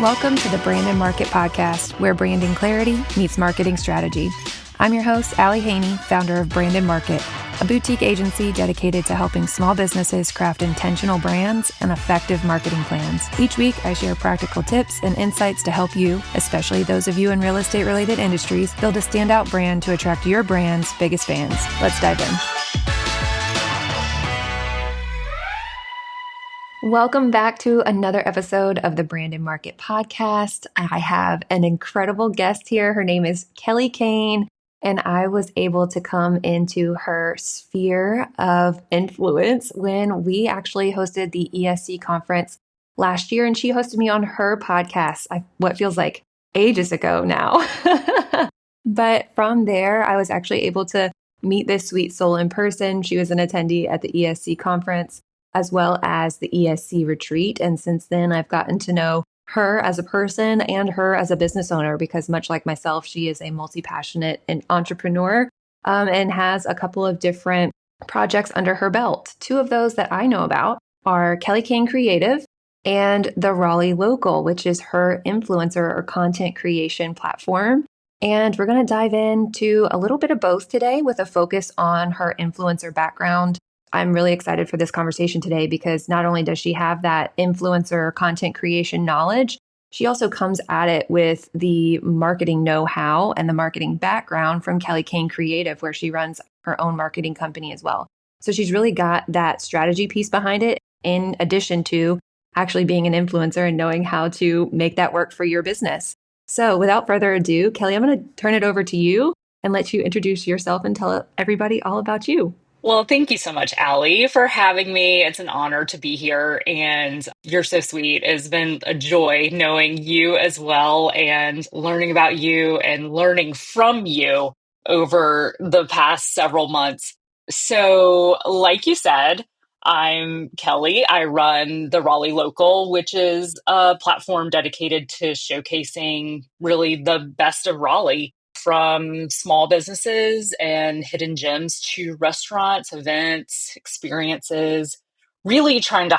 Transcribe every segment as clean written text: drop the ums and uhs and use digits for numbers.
Welcome to the Brand and Market Podcast, where branding clarity meets marketing strategy. I'm your host, Kelly Cain, founder of Brand and Market, a boutique agency dedicated to helping small businesses craft intentional brands and effective marketing plans. Each week, I share practical tips and insights to help you, especially those of you in real estate-related industries, build a standout brand to attract your brand's biggest fans. Let's dive in. Welcome back to another episode of the Brand and Market Podcast. I have an incredible guest here. Her name is Kelly Cain, and I was able to come into her sphere of influence when we actually hosted the ESC conference last year, and she hosted me on her podcast, what feels like ages ago now. But from there, I was actually able to meet this sweet soul in person. She was an attendee at the ESC conference, as well as the ESC retreat. And since then, I've gotten to know her as a person and her as a business owner, because much like myself, she is a multi-passionate and entrepreneur and has a couple of different projects under her belt. Two of those that I know about are Kelly Cain Creative and the Raleigh Local, which is her influencer or content creation platform. And we're going to dive into a little bit of both today with a focus on her influencer background. I'm really excited for this conversation today because not only does she have that influencer content creation knowledge, she also comes at it with the marketing know-how and the marketing background from Kelly Cain Creative, where she runs her own marketing company as well. So she's really got that strategy piece behind it, in addition to actually being an influencer and knowing how to make that work for your business. So without further ado, Kelly, I'm going to turn it over to you and let you introduce yourself and tell everybody all about you. Well, thank you so much, Allie, for having me. It's an honor to be here, and you're so sweet. It's been a joy knowing you as well and learning about you and learning from you over the past several months. So, like you said, I'm Kelly. I run the Raleigh Local, which is a platform dedicated to showcasing really the best of Raleigh, from small businesses and hidden gems to restaurants, events, experiences, really trying to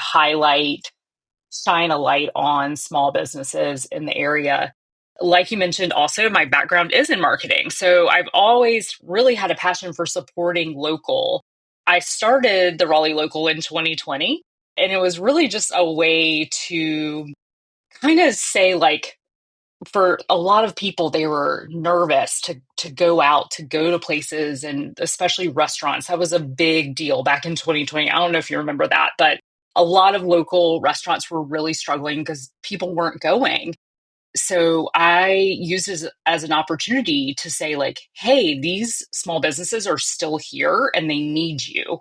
shine a light on small businesses in the area. Like you mentioned, also, my background is in marketing. So I've always really had a passion for supporting local. I started the Raleigh Local in 2020, and it was really just a way to kind of say, like, for a lot of people, they were nervous to go out, to go to places, and especially restaurants. That was a big deal back in 2020. I don't know if you remember that, but a lot of local restaurants were really struggling because people weren't going. So I used it as an opportunity to say, like, hey, these small businesses are still here and they need you.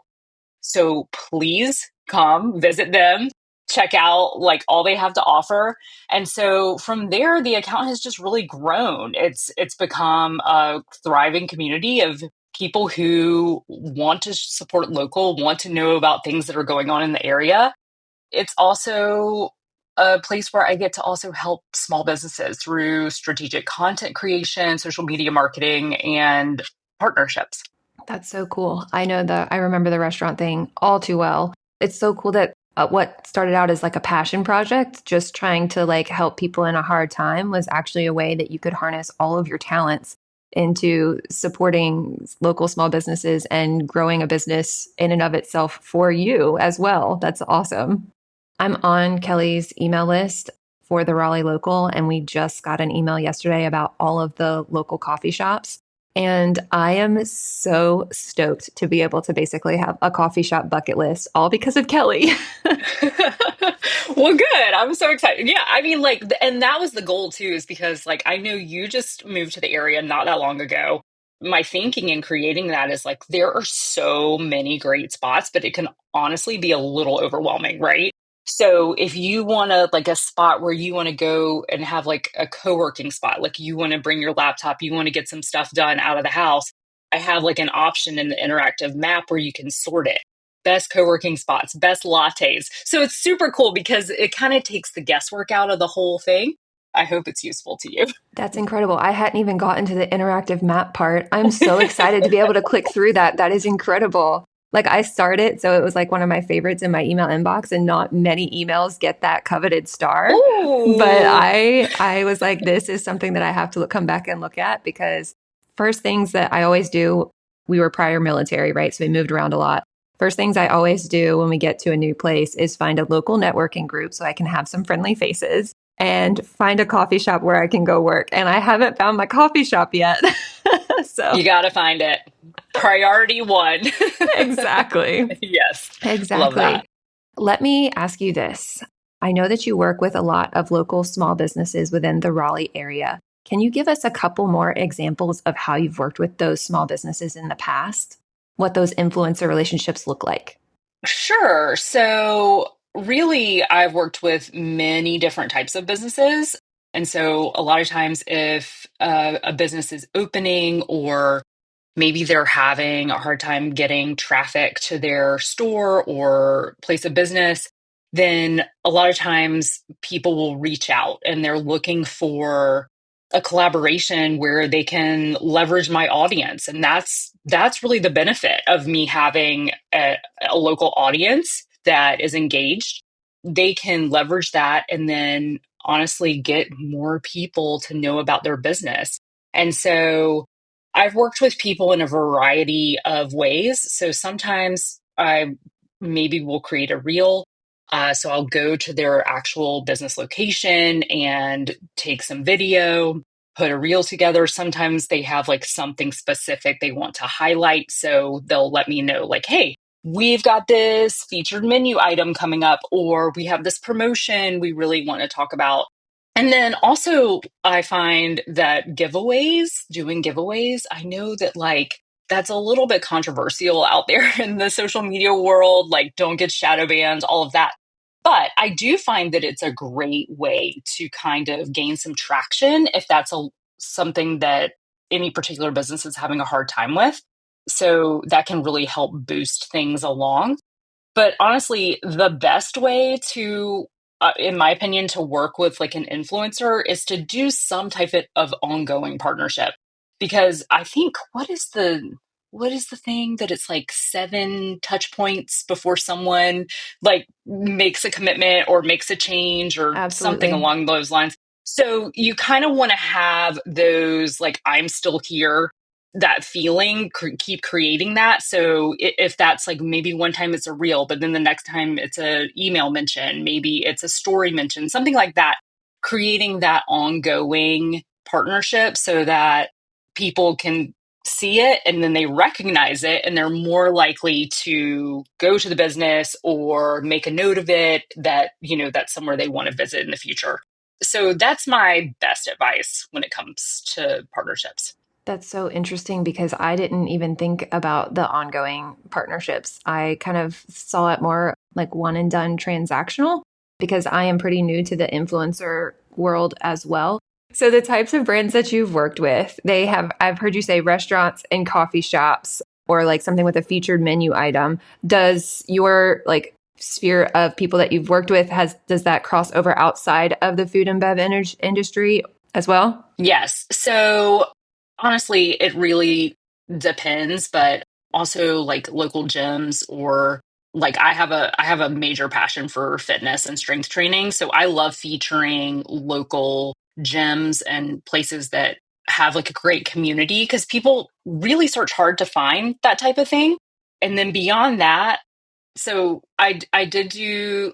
So please come visit them, check out like all they have to offer. And so from there, the account has just really grown. It's become a thriving community of people who want to support local, want to know about things that are going on in the area. It's also a place where I get to also help small businesses through strategic content creation, social media marketing, and partnerships. That's so cool. I remember the restaurant thing all too well. It's so cool that what started out as like a passion project, just trying to like help people in a hard time, was actually a way that you could harness all of your talents into supporting local small businesses and growing a business in and of itself for you as well. That's awesome. I'm on Kelly's email list for the Raleigh Local, and we just got an email yesterday about all of the local coffee shops. And I am so stoked to be able to basically have a coffee shop bucket list, all because of Kelly. Well, good. I'm so excited. Yeah, I mean, like, and that was the goal too, is because, like, I know you just moved to the area not that long ago. My thinking in creating that is like, there are so many great spots, but it can honestly be a little overwhelming, right? So if you want to, like, a spot where you want to go and have like a co-working spot, like you want to bring your laptop, you want to get some stuff done out of the house, I have like an option in the interactive map where you can sort it. Best co-working spots, best lattes. So it's super cool because it kind of takes the guesswork out of the whole thing. I hope it's useful to you. That's incredible. I hadn't even gotten to the interactive map part. I'm so excited to be able to click through that. That is incredible. Like I started, so it was like one of my favorites in my email inbox, and not many emails get that coveted star. But Oh, I was like, this is something that I have to come back and look at because first things that I always do, we were prior military, right? So we moved around a lot. First things I always do when we get to a new place is find a local networking group so I can have some friendly faces and find a coffee shop where I can go work. And I haven't found my coffee shop yet. So you got to find it. Priority one. exactly. Yes, love that. Exactly. Let me ask you this. I know that you work with a lot of local small businesses within the Raleigh area. Can you give us a couple more examples of how you've worked with those small businesses in the past? What those influencer relationships look like? Sure. So, really, I've worked with many different types of businesses. And so, a lot of times, if a business is opening or maybe they're having a hard time getting traffic to their store or place of business, then a lot of times people will reach out and they're looking for a collaboration where they can leverage my audience. And that's really the benefit of me having a local audience that is engaged. They can leverage that and then honestly get more people to know about their business. And so I've worked with people in a variety of ways. So sometimes I maybe will create a reel. So I'll go to their actual business location and take some video, put a reel together. Sometimes they have like something specific they want to highlight. So they'll let me know, like, hey, we've got this featured menu item coming up, or we have this promotion we really want to talk about. And then also, I find that doing giveaways, I know that like that's a little bit controversial out there in the social media world, like don't get shadow banned, all of that. But I do find that it's a great way to kind of gain some traction if that's something that any particular business is having a hard time with. So that can really help boost things along. But honestly, the best way to, in my opinion, to work with like an influencer is to do some type of ongoing partnership. Because I think what is the thing that it's like 7 touch points before someone like makes a commitment or makes a change or something Absolutely. along those lines. So you kind of want to have those like I'm still here, that feeling, keep creating that. So if that's like maybe one time it's a reel, but then the next time it's a email mention, maybe it's a story mention, something like that, creating that ongoing partnership so that people can see it and then they recognize it and they're more likely to go to the business or make a note of it, that that's somewhere they want to visit in the future. So that's my best advice when it comes to partnerships. That's so interesting because I didn't even think about the ongoing partnerships. I kind of saw it more like one and done transactional because I am pretty new to the influencer world as well. So the types of brands that you've worked with, I've heard you say restaurants and coffee shops or like something with a featured menu item. Does your like sphere of people that you've worked with does that cross over outside of the food and bev industry as well? Yes. So honestly, it really depends, but also like local gyms, or like I have a major passion for fitness and strength training. So I love featuring local gyms and places that have like a great community because people really search hard to find that type of thing. And then beyond that, so I did do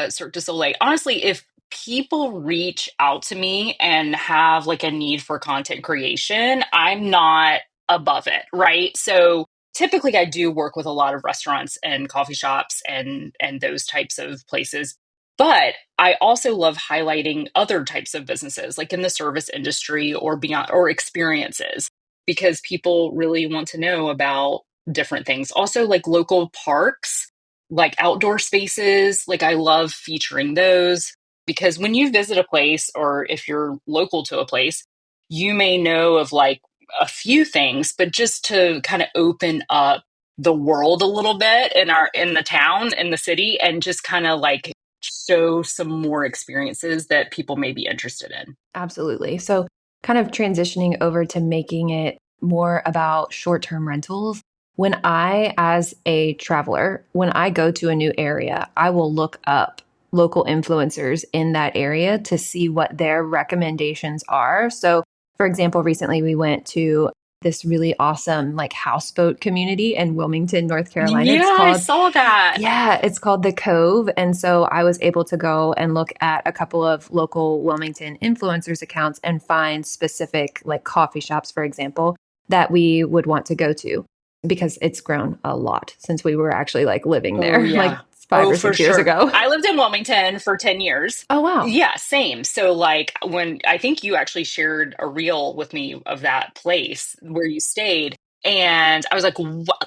Cirque du Soleil. Honestly, if people reach out to me and have like a need for content creation, I'm not above it, right? So typically I do work with a lot of restaurants and coffee shops and those types of places. But I also love highlighting other types of businesses like in the service industry or beyond, or experiences, because people really want to know about different things. Also like local parks, like outdoor spaces. Like I love featuring those because when you visit a place or if you're local to a place, you may know of like a few things, but just to kind of open up the world a little bit in the town, in the city, and just kind of like show some more experiences that people may be interested in. Absolutely. So, kind of transitioning over to making it more about short term rentals. When I, as a traveler, when I go to a new area, I will look up local influencers in that area to see what their recommendations are. So, for example, recently we went to this really awesome like houseboat community in Wilmington, North Carolina. Yeah, I saw that. It's called The Cove. And so I was able to go and look at a couple of local Wilmington influencers accounts and find specific like coffee shops, for example, that we would want to go to because it's grown a lot since we were actually like living Oh, there yeah. like five Oh, or for 6 years sure. ago. I lived in Wilmington for 10 years. Oh, wow. Yeah, same. So, like, when I think you actually shared a reel with me of that place where you stayed, and I was like,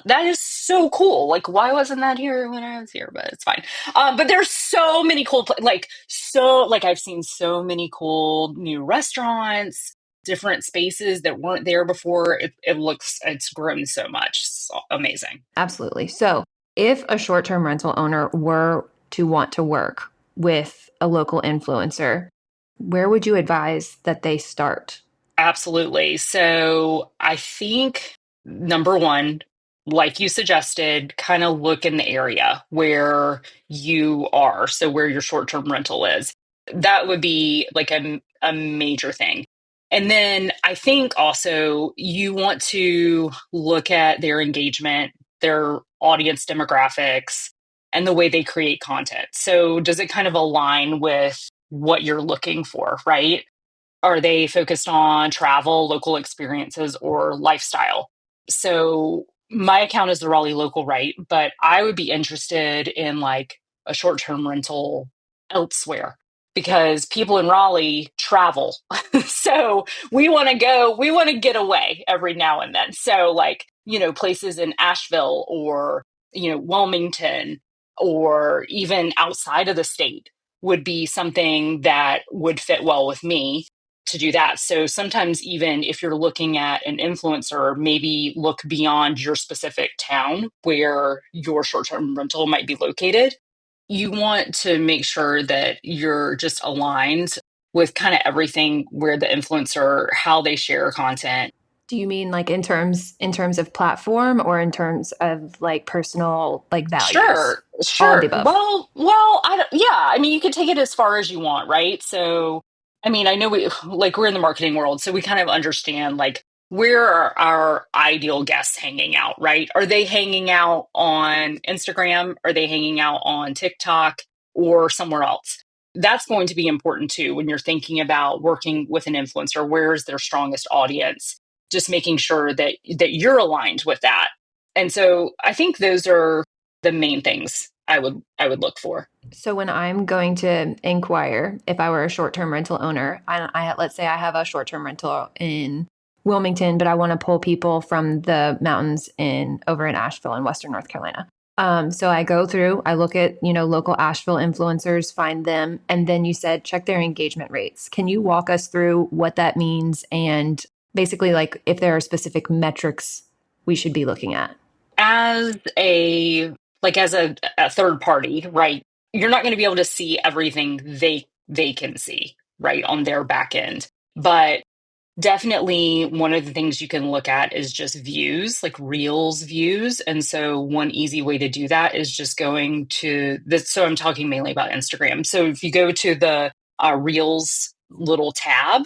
that is so cool. Like, why wasn't that here when I was here? But it's fine. But there's so many cool, like, I've seen so many cool new restaurants, different spaces that weren't there before. It's grown so much. It's amazing. Absolutely. So, if a short term rental owner were to want to work with a local influencer, where would you advise that they start? Absolutely. So I think number one, like you suggested, kind of look in the area where you are. So where your short term rental is. That would be like a major thing. And then I think also you want to look at their engagement, their audience demographics, and the way they create content. So does it kind of align with what you're looking for, right? Are they focused on travel, local experiences, or lifestyle? So my account is the Raleigh local, right? But I would be interested in like a short term rental elsewhere because people in Raleigh travel. So we want to get away every now and then. So, like, places in Asheville or, Wilmington or even outside of the state would be something that would fit well with me to do that. So sometimes, even if you're looking at an influencer, maybe look beyond your specific town where your short term rental might be located. You want to make sure that you're just aligned with kind of everything where the influencer, how they share content. Do you mean like in terms of platform or in terms of like personal like values? Sure, All of the sure. above. I don't, yeah. I mean, you can take it as far as you want, right? So, I mean, I know we're in the marketing world, so we kind of understand like where are our ideal guests hanging out, right? Are they hanging out on Instagram? Are they hanging out on TikTok or somewhere else? That's going to be important too when you're thinking about working with an influencer. Where is their strongest audience? Just making sure that you're aligned with that. And so I think those are the main things I would look for. So when I'm going to inquire if I were a short-term rental owner, let's say I have a short-term rental in Wilmington, but I want to pull people from the mountains in over in Asheville in Western North Carolina. So I go through, I look at, local Asheville influencers, find them, and then you said check their engagement rates. Can you walk us through what that means and basically like if there are specific metrics we should be looking at? As a third party, right? You're not going to be able to see everything they can see, right, on their back end. But definitely one of the things you can look at is just views, like Reels views. And so one easy way to do that is just going to this. So I'm talking mainly about Instagram. So if you go to the Reels little tab,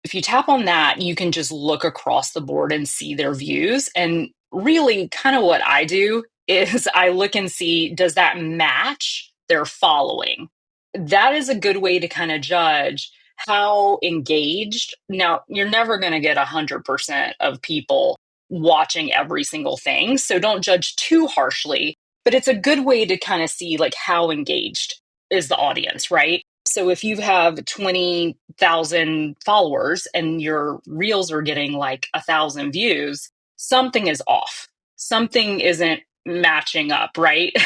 if you tap on that, you can just look across the board and see their views. And really, kind of what I do is I look and see, does that match their following? That is a good way to kind of judge how engaged. Now, you're never going to get 100% of people watching every single thing. So don't judge too harshly, but it's a good way to kind of see like how engaged is the audience, right? So if you have 20,000 followers and your reels are getting like 1,000 views, something is off. Something isn't matching up, right?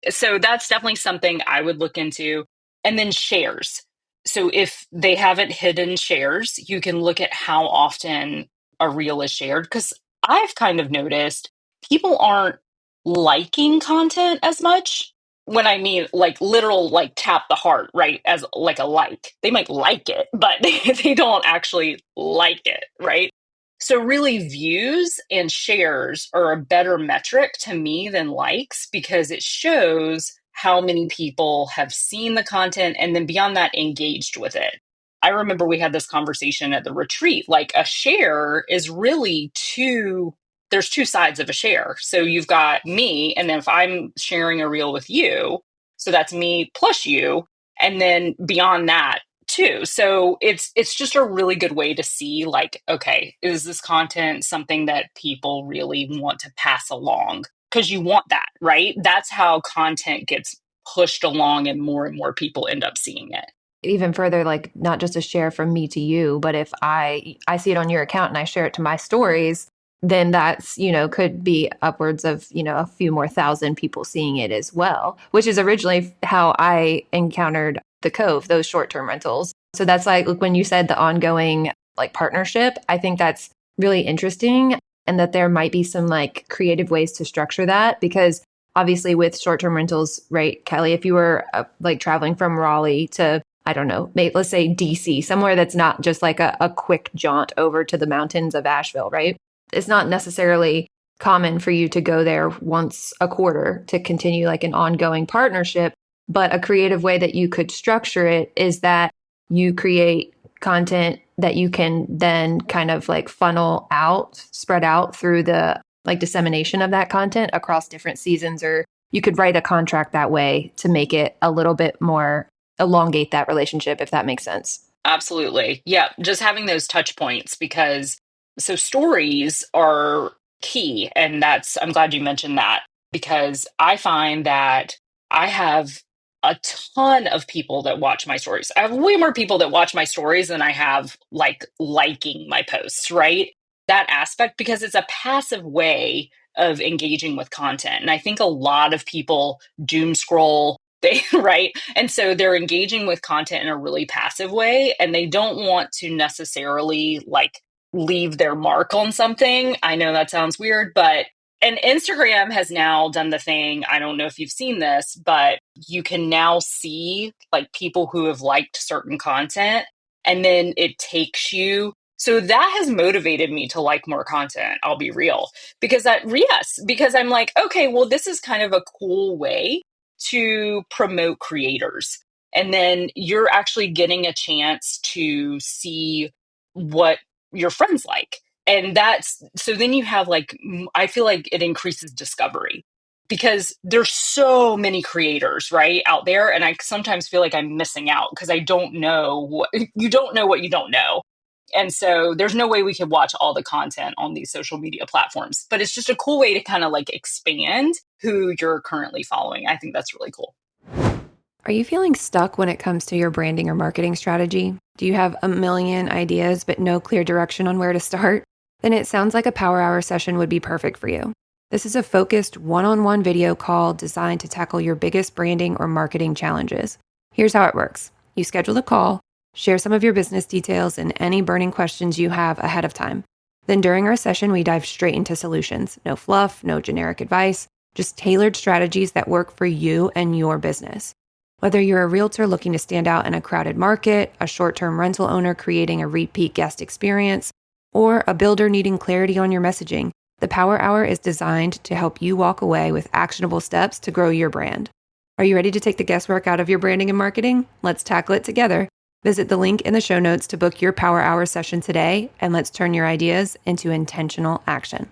So that's definitely something I would look into. And then shares. So if they haven't hidden shares, you can look at how often a reel is shared. Because I've kind of noticed people aren't liking content as much. When I mean like literal, like tap the heart, right? As like a like. They might like it, but they don't actually like it, right? So, really, views and shares are a better metric to me than likes because it shows how many people have seen the content and then beyond that, engaged with it. I remember we had this conversation at the retreat. Like, a share is really there's two sides of a share. So, you've got me, and then if I'm sharing a reel with you, so that's me plus you. And then beyond that, too. So it's just a really good way to see, like, okay, is this content something that people really want to pass along? Because you want that, right? That's how content gets pushed along and more people end up seeing it. Even further, like not just a share from me to you, but if I see it on your account and I share it to my stories, then that's, could be upwards of, a few more thousand people seeing it as well, which is originally how I encountered the Cove, those short-term rentals. So that's like when you said the ongoing like partnership, I think that's really interesting, and that there might be some like creative ways to structure that, because obviously with short-term rentals, right, Kelly, if you were like traveling from Raleigh to, I don't know, let's say DC, somewhere that's not just like a quick jaunt over to the mountains of Asheville, right? It's not necessarily common for you to go there once a quarter to continue like an ongoing partnership. But a creative way that you could structure it is that you create content that you can then kind of like funnel out, spread out through the like dissemination of that content across different seasons, or you could write a contract that way to make it a little bit more elongate that relationship, if that makes sense. Absolutely. Yeah. Just having those touch points because stories are key. And I'm glad you mentioned that because I find that I have a ton of people that watch my stories. I have way more people that watch my stories than I have like liking my posts, right? That aspect because it's a passive way of engaging with content. And I think a lot of people doom scroll right, and so they're engaging with content in a really passive way and they don't want to necessarily like leave their mark on something. I know that sounds weird, but and Instagram has now done the thing. I don't know if you've seen this, but you can now see like people who have liked certain content and then it takes you. So that has motivated me to like more content, I'll be real. Because I'm like, okay, well, this is kind of a cool way to promote creators. And then you're actually getting a chance to see what your friends like. And that's so then you have like, I feel like it increases discovery because there's so many creators, right, out there. And I sometimes feel like I'm missing out because I don't know what you don't know what you don't know. And so there's no way we could watch all the content on these social media platforms, but it's just a cool way to kind of like expand who you're currently following. I think that's really cool. Are you feeling stuck when it comes to your branding or marketing strategy? Do you have a million ideas but no clear direction on where to start? Then it sounds like a Power Hour session would be perfect for you. This is a focused one-on-one video call designed to tackle your biggest branding or marketing challenges. Here's how it works. You schedule the call, share some of your business details and any burning questions you have ahead of time. Then during our session, we dive straight into solutions. No fluff, no generic advice, just tailored strategies that work for you and your business. Whether you're a realtor looking to stand out in a crowded market, a short-term rental owner creating a repeat guest experience, or a builder needing clarity on your messaging, the Power Hour is designed to help you walk away with actionable steps to grow your brand. Are you ready to take the guesswork out of your branding and marketing? Let's tackle it together. Visit the link in the show notes to book your Power Hour session today, and let's turn your ideas into intentional action.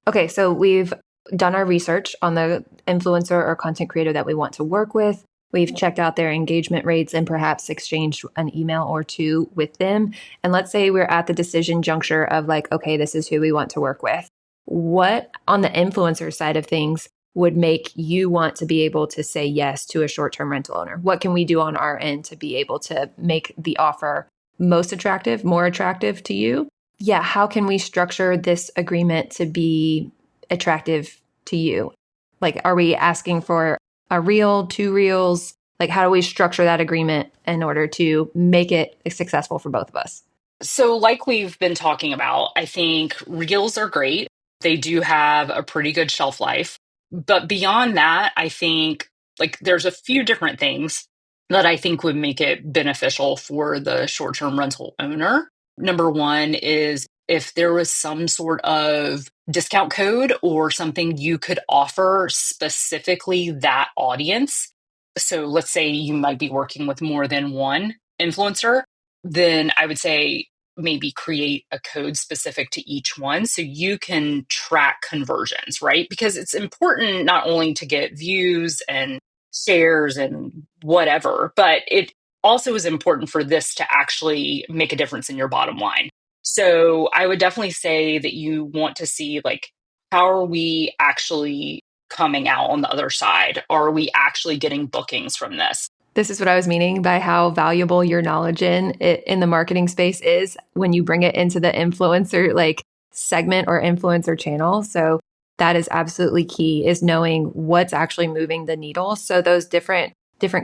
Okay, so we've done our research on the influencer or content creator that we want to work with. We've checked out their engagement rates and perhaps exchanged an email or two with them. And let's say we're at the decision juncture of like, okay, this is who we want to work with. What on the influencer side of things would make you want to be able to say yes to a short-term rental owner? What can we do on our end to be able to make the offer most attractive, more attractive to you? Yeah, how can we structure this agreement to be attractive to you? Like, are we asking for a reel, two reels? Like, how do we structure that agreement in order to make it successful for both of us? So, like we've been talking about, I think reels are great. They do have a pretty good shelf life. But beyond that, I think like there's a few different things that I think would make it beneficial for the short term rental owner. Number one is if there was some sort of discount code or something you could offer specifically that audience. So let's say you might be working with more than one influencer, then I would say maybe create a code specific to each one so you can track conversions, right? Because it's important not only to get views and shares and whatever, but it also is important for this to actually make a difference in your bottom line. So I would definitely say that you want to see, like, how are we actually coming out on the other side? Are we actually getting bookings from this? This is what I was meaning by how valuable your knowledge in the marketing space is when you bring it into the influencer like segment or influencer channel. So that is absolutely key, is knowing what's actually moving the needle. So those different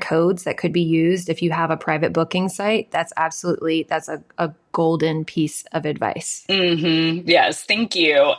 codes that could be used if you have a private booking site, that's a golden piece of advice. Yes, thank you.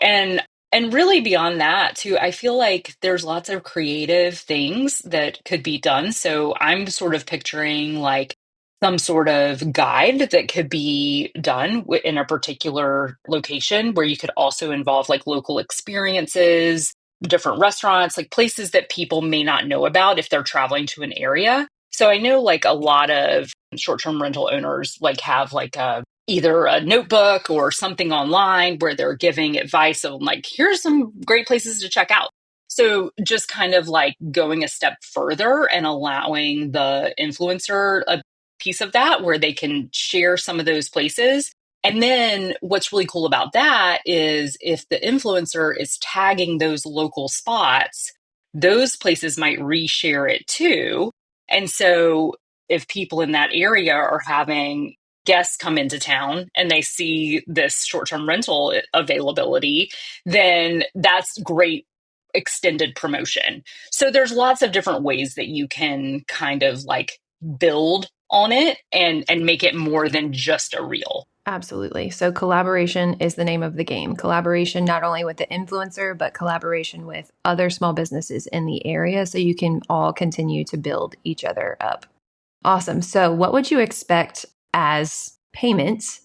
And really beyond that too, I feel like there's lots of creative things that could be done. So I'm sort of picturing like some sort of guide that could be done in a particular location where you could also involve like local experiences, different restaurants, like places that people may not know about if they're traveling to an area. So I know like a lot of short-term rental owners like have like a either a notebook or something online where they're giving advice of like, here's some great places to check out. So just kind of like going a step further and allowing the influencer a piece of that where they can share some of those places. And then what's really cool about that is if the influencer is tagging those local spots, those places might reshare it too. And so if people in that area are having guests come into town and they see this short-term rental availability, then that's great extended promotion. So there's lots of different ways that you can kind of like build on it and make it more than just a reel. Absolutely. So collaboration is the name of the game. Collaboration not only with the influencer, but collaboration with other small businesses in the area so you can all continue to build each other up. Awesome. So what would you expect as payments?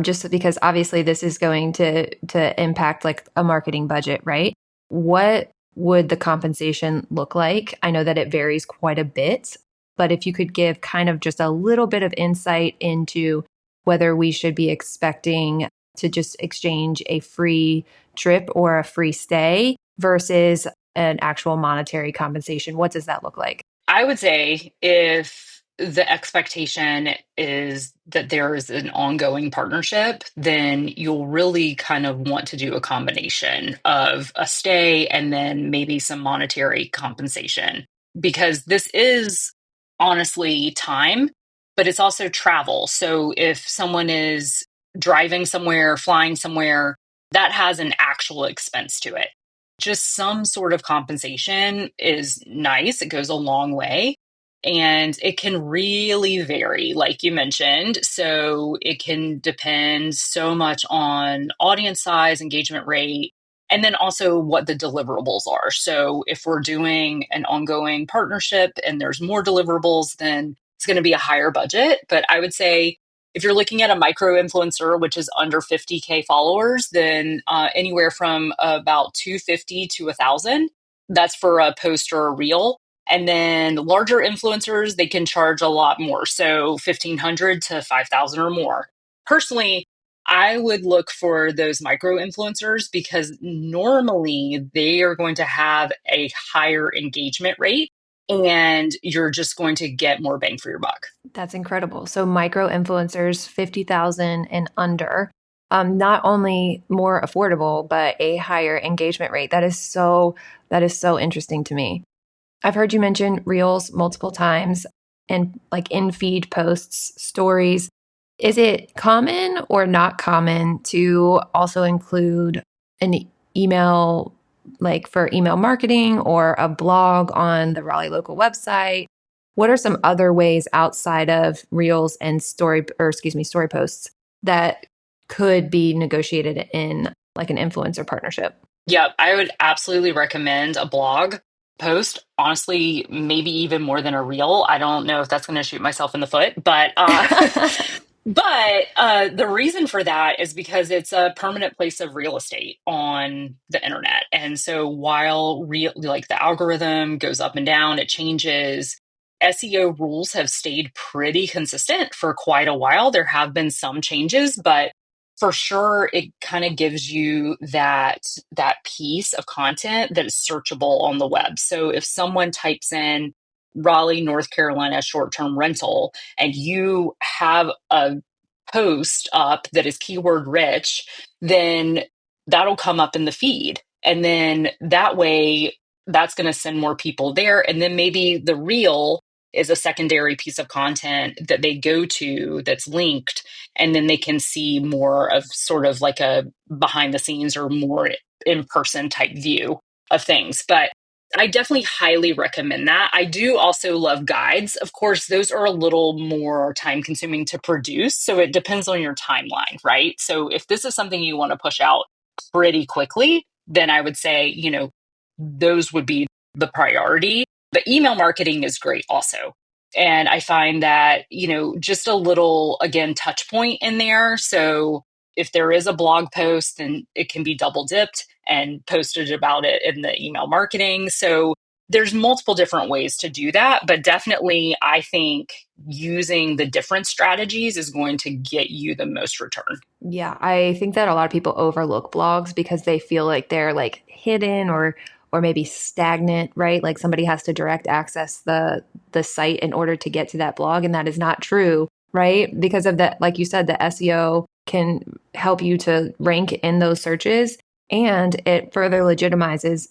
Just because obviously this is going to impact like a marketing budget, right? What would the compensation look like? I know that it varies quite a bit, but if you could give kind of just a little bit of insight into whether we should be expecting to just exchange a free trip or a free stay versus an actual monetary compensation. What does that look like? I would say if the expectation is that there is an ongoing partnership, then you'll really kind of want to do a combination of a stay and then maybe some monetary compensation because this is honestly time, but it's also travel. So if someone is driving somewhere, flying somewhere, that has an actual expense to it. Just some sort of compensation is nice. It goes a long way. And it can really vary, like you mentioned. So it can depend so much on audience size, engagement rate, and then also what the deliverables are. So if we're doing an ongoing partnership and there's more deliverables, then it's going to be a higher budget. But I would say if you're looking at a micro influencer, which is under 50K followers, then anywhere from about 250 to 1,000. That's for a post or a reel. And then larger influencers, they can charge a lot more. So 1,500 to 5,000 or more. Personally, I would look for those micro influencers because normally they are going to have a higher engagement rate and you're just going to get more bang for your buck. That's incredible. So micro influencers, 50,000 and under, not only more affordable, but a higher engagement rate. That is so interesting to me. I've heard you mention reels multiple times and like in feed posts, stories. Is it common or not common to also include an email, like for email marketing or a blog on the Raleigh local website? What are some other ways outside of reels and story posts that could be negotiated in like an influencer partnership? Yeah, I would absolutely recommend a blog post. Honestly, maybe even more than a reel. I don't know if that's going to shoot myself in the foot, but But the reason for that is because it's a permanent place of real estate on the internet. And so while like the algorithm goes up and down, it changes. SEO rules have stayed pretty consistent for quite a while. There have been some changes, but for sure it kind of gives you that piece of content that is searchable on the web. So if someone types in Raleigh, North Carolina short-term rental, and you have a post up that is keyword rich, then that'll come up in the feed. And then that way, that's going to send more people there. And then maybe the reel is a secondary piece of content that they go to that's linked. And then they can see more of sort of like a behind the scenes or more in person type view of things. But I definitely highly recommend that. I do also love guides. Of course, those are a little more time consuming to produce. So it depends on your timeline, right? So if this is something you want to push out pretty quickly, then I would say, those would be the priority. But email marketing is great also. And I find that, just a little, again, touch point in there. So if there is a blog post, then it can be double dipped and posted about it in the email marketing. So there's multiple different ways to do that. But definitely, I think using the different strategies is going to get you the most return. Yeah, I think that a lot of people overlook blogs because they feel like they're like hidden or maybe stagnant, right? Like somebody has to direct access the site in order to get to that blog, and that is not true, right? Because of that, like you said, the SEO can help you to rank in those searches, and it further legitimizes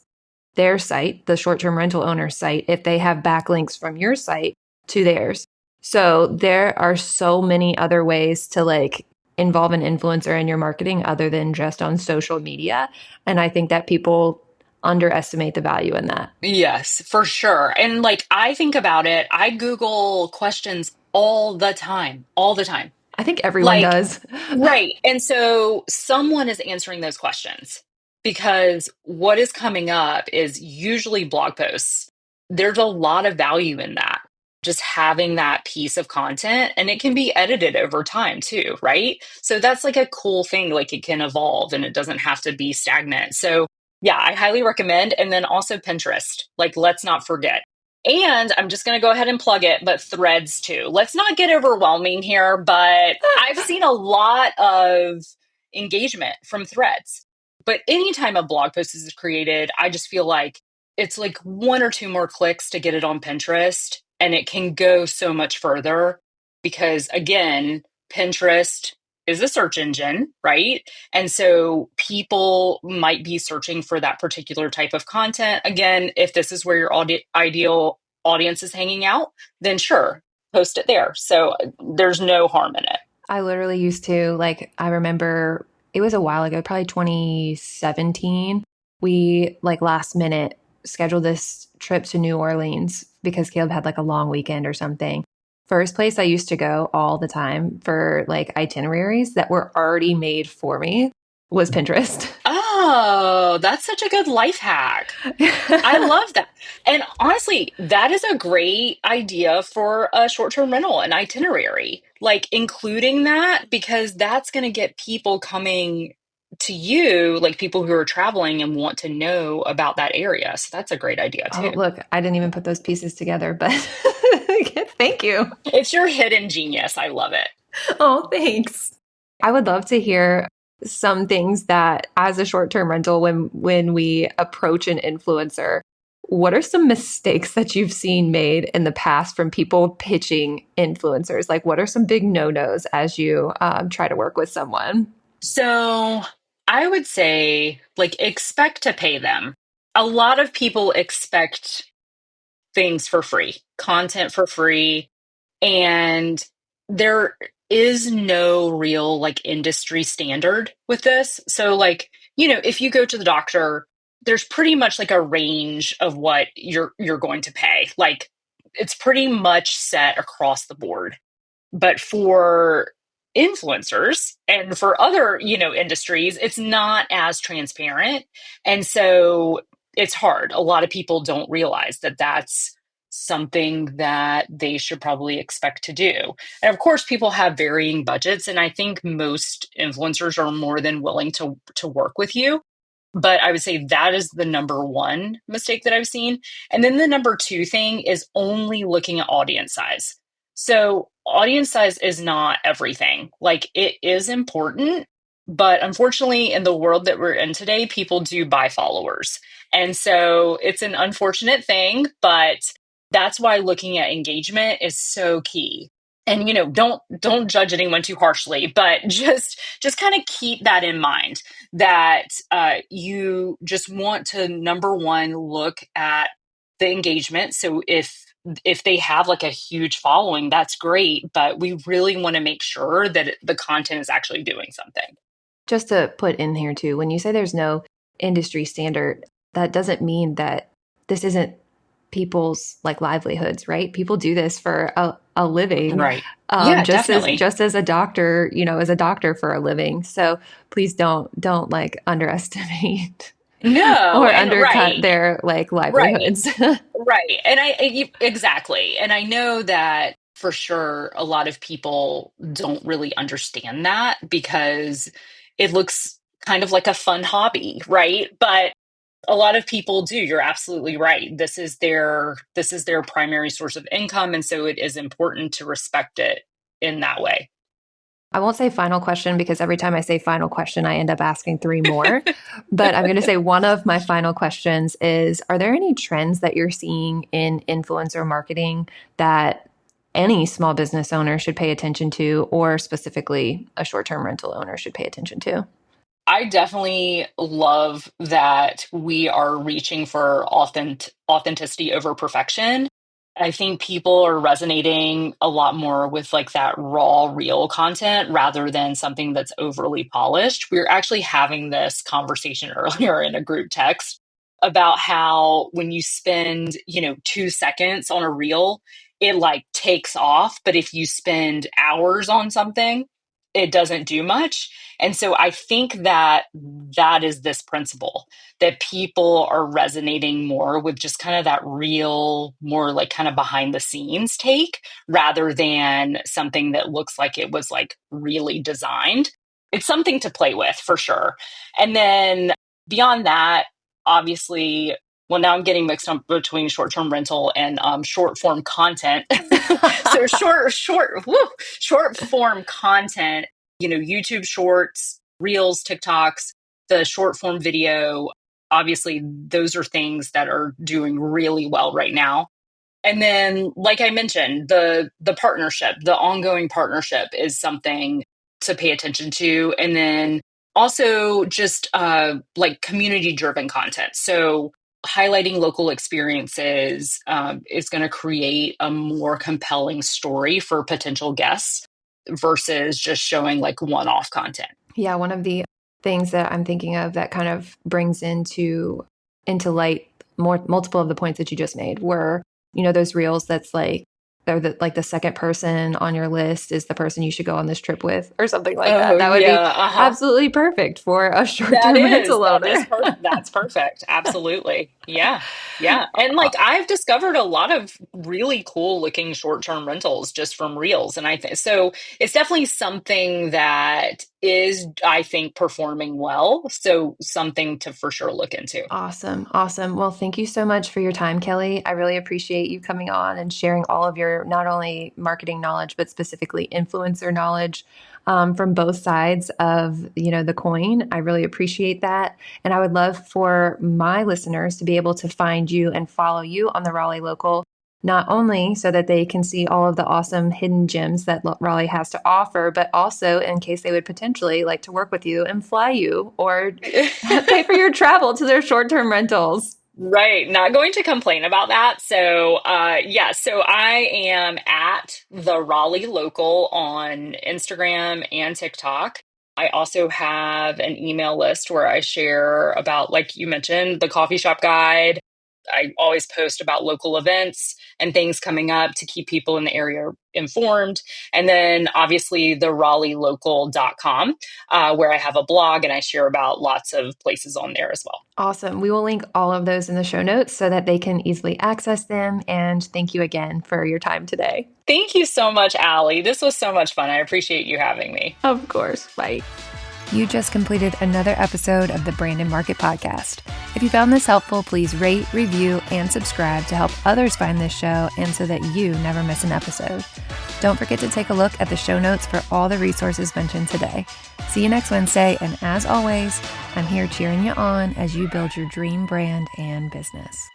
their site, the short-term rental owner's site, if they have backlinks from your site to theirs. So there are so many other ways to like involve an influencer in your marketing other than just on social media. And I think that people underestimate the value in that. Yes, for sure. And like I think about it, I Google questions all the time, all the time. I think everyone Like, does. right. And so someone is answering those questions because what is coming up is usually blog posts. There's a lot of value in that. Just having that piece of content, and it can be edited over time too, right? So that's like a cool thing. Like it can evolve and it doesn't have to be stagnant. So, yeah, I highly recommend. And then also Pinterest. Like, let's not forget. And I'm just going to go ahead and plug it, but threads too. Let's not get overwhelming here, but I've seen a lot of engagement from threads. But anytime a blog post is created, I just feel like it's like one or two more clicks to get it on Pinterest, and it can go so much further because, again, Pinterest is a search engine, right? And so people might be searching for that particular type of content. Again, if this is where your ideal audience is hanging out, then sure, post it there. So there's no harm in it. I literally used to, like, I remember it was a while ago, probably 2017. We, like, last minute scheduled this trip to New Orleans because Caleb had like a long weekend or something. First place I used to go all the time for like itineraries that were already made for me was Pinterest. Oh, that's such a good life hack. I love that. And honestly, that is a great idea for a short term rental, an itinerary, like including that, because that's going to get people coming to you, like people who are traveling and want to know about that area. So that's a great idea Oh, too. look, I didn't even put those pieces together, but thank you. It's your hidden genius. I love it. Oh, thanks. I would love to hear some things that as a short-term rental when we approach an influencer, what are some mistakes that you've seen made in the past from people pitching influencers? Like what are some big no-nos as you try to work with someone? So I would say, like, expect to pay them. A lot of people expect things for free, content for free, and there is no real like industry standard with this. So like, if you go to the doctor, there's pretty much like a range of what you're going to pay. Like it's pretty much set across the board. But for influencers and for other, industries, it's not as transparent. And so it's hard. A lot of people don't realize that that's something that they should probably expect to do. And of course, people have varying budgets, and I think most influencers are more than willing to work with you. But I would say that is the number one mistake that I've seen. And then the number two thing is only looking at audience size. So, audience size is not everything. Like, it is important, but unfortunately, in the world that we're in today, people do buy followers. And so it's an unfortunate thing, but that's why looking at engagement is so key. And don't judge anyone too harshly, but just kind of keep that in mind, that you just want to, number one, look at the engagement. So if they have like a huge following, that's great, but we really want to make sure that the content is actually doing something. Just to put in here too, when you say there's no industry standard, that doesn't mean that this isn't people's like livelihoods, right? People do this for a living, Right. Yeah, just as definitely. a doctor, as a doctor for a living. So please don't like underestimate No, or and undercut right, their like right, livelihoods. right. And exactly. And I know that for sure a lot of people don't really understand that because it looks kind of like a fun hobby, right? But a lot of people do. You're absolutely right. This is their primary source of income, and so it is important to respect it in that way. I won't say final question because every time I say final question, I end up asking three more. But I'm going to say one of my final questions is: are there any trends that you're seeing in influencer marketing that any small business owner should pay attention to, or specifically a short term rental owner should pay attention to? I definitely love that we are reaching for authenticity over perfection. I think people are resonating a lot more with like that raw, real content rather than something that's overly polished. We were actually having this conversation earlier in a group text about how when you spend, 2 seconds on a reel, it like takes off. But if you spend hours on something, it doesn't do much. And so I think that that is this principle, that people are resonating more with just kind of that real, more like kind of behind the scenes take rather than something that looks like it was like really designed. It's something to play with for sure. And then beyond that, obviously, well, now I'm getting mixed up between short-term rental and short form content. So short form content, YouTube shorts, reels, TikToks, the short form video. Obviously, those are things that are doing really well right now. And then, like I mentioned, the partnership, the ongoing partnership is something to pay attention to. And then also just like community driven content. So highlighting local experiences is going to create a more compelling story for potential guests versus just showing like one off content. Yeah, one of the things that I'm thinking of that kind of brings into light more multiple of the points that you just made were, those reels that's like they're the second person on your list is the person you should go on this trip with or something like Oh that. That would be yeah, uh-huh. absolutely perfect for a That short-term is, rental that is owner. per that's perfect. Absolutely. Yeah. Yeah. And like I've discovered a lot of really cool looking short-term rentals just from Reels. And I think so it's definitely something that is, I think, performing well. So something to for sure look into. Awesome. Awesome. Well, thank you so much for your time, Kelly. I really appreciate you coming on and sharing all of your not only marketing knowledge, but specifically influencer knowledge from both sides of, the coin. I really appreciate that. And I would love for my listeners to be able to find you and follow you on the Raleigh Local, not only so that they can see all of the awesome hidden gems that Raleigh has to offer, but also in case they would potentially like to work with you and fly you or pay for your travel to their short-term rentals. Right. Not going to complain about that. So, yeah, so I am at the Raleigh Local on Instagram and TikTok. I also have an email list where I share about, like you mentioned, the coffee shop guide. I always post about local events and things coming up to keep people in the area informed. And then obviously the raleighlocal.com, where I have a blog and I share about lots of places on there as well. Awesome. We will link all of those in the show notes so that they can easily access them. And thank you again for your time today. Thank you so much, Allie. This was so much fun. I appreciate you having me. Of course. Bye. You just completed another episode of the Brandon Market Podcast. If you found this helpful, please rate, review, and subscribe to help others find this show and so that you never miss an episode. Don't forget to take a look at the show notes for all the resources mentioned today. See you next Wednesday, and as always, I'm here cheering you on as you build your dream brand and business.